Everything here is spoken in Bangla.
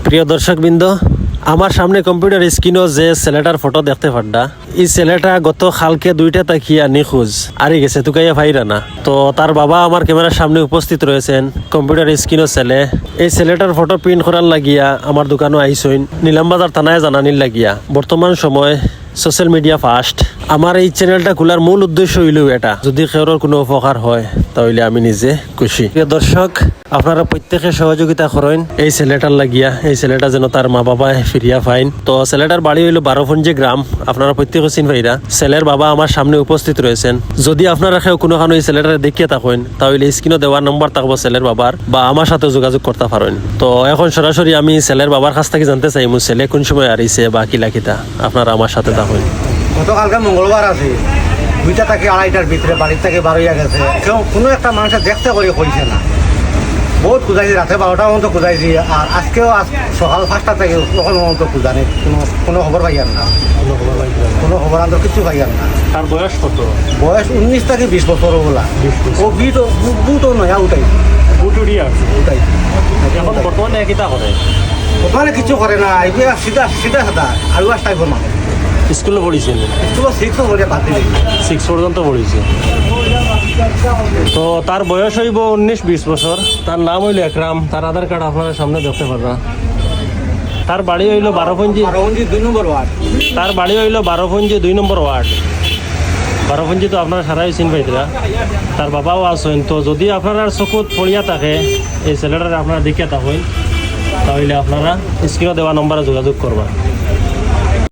প্রিয় দর্শকবৃন্দ, আমার সামনে কম্পিউটার স্ক্রিনও যে ছেলেটার ফটো দেখতে পাড্ডা, এই ছেলেটা গত কালকে 2টা তাকিয়া নিখোঁজ আরি গেছে, তুকাইয়া ফাইরা না। তো তার বাবা আমার ক্যামেরার সামনে উপস্থিত রয়েছেন। কম্পিউটার স্ক্রিনও ছেলে, এই ছেলেটার ফটো প্রিন্ট করার লাগিয়া আমার দোকানও আইসইন, নিলামবাজার থানায় জানানির লাগিয়া। বর্তমান সময় সোশ্যাল মিডিয়া ফাস্ট। আমার এই চ্যানেলটা খোলার মূল উদ্দেশ্য হইল এটা, যদি কেউর কোনো উপকার হয় তাহলে আমি নিজে খুশি। প্রিয় দর্শক, আপনারা প্রত্যেকে সহযোগিতা করেন এই ছেলেটার লাগিয়া, এই ছেলেটা যেন তার মা বাবায় ফিরিয়া পাইন। তো ছেলেটার বাড়ি হইল 12ফঞ্জি গ্রাম, আপনারা প্রত্যেকে চিন পাইরা। ছেলের বাবা আমার সামনে উপস্থিত রয়েছেন। যদি আপনারা কেউ কোনো এই ছেলেটা দেখিয়ে থাকেন তাহলে স্ক্রিনে দেওয়ার নম্বর থাকবো ছেলের বাবার, বা আমার সাথে যোগাযোগ করতে পারেন। তো এখন সরাসরি আমি ছেলের বাবার কাছ থেকে জানতে চাই মোর ছেলে কোন সময় আরিছে বা কিলাকিতা। আপনারা আমার সাথে থাকেন। গতকালকে মঙ্গলবার আছে, 2টা থেকে 2:30টার ভিতরে বাড়ির থেকে বার হইয়া গেছে। কেউ কোনো একটা মানুষের দেখতে করে কইছে না। বহুত খুঁজাইছি, রাতে 12টা পর্যন্ত খুঁজাইছি। আর আজকেও সকাল 5টা থেকে তখন পর্যন্ত খুঁজানি, কোনো খবর পাইয়ার না। কোনো খবর আন্তর কিছু পাইয়ার না। তার বয়স কত? বয়স 19 থেকে 20 বছর ওগুলা। ও বুটও নয়া উঠাই উঠাই। এখন বর্তমানে কিতা করে? ওখানে কিছু করে না, এইগুলা সিধা সিধা সাদা আলু গাছ টাইপের মানুষ। স্কুলে পড়িছেন? স্কুল 6 করে বাদ দিলি। 6 পর্যন্ত পড়িছে। তো তার বয়স হইব 19-20 বছর। তার নাম হইল একরাম। তার আধার কার্ড আপনারা সামনে দেখতে পারবা। তার বাড়ি হইল 12ফঞ্জি 2 নম্বর ওয়ার্ড। তার বাড়ি হইল 12ফঞ্জি 2 নম্বর ওয়ার্ড। 12ফঞ্জি তো আপনারা সারাই চিন পাইতরা। তার বাবাও আছেন। তো যদি আপনারা চকুত পড়িয়া থাকে এই ছেলেটার আপনারা দেখিয়া থাকেন তাহলে আপনারা স্ক্রিনে দেওয়া নম্বরে যোগাযোগ করবা।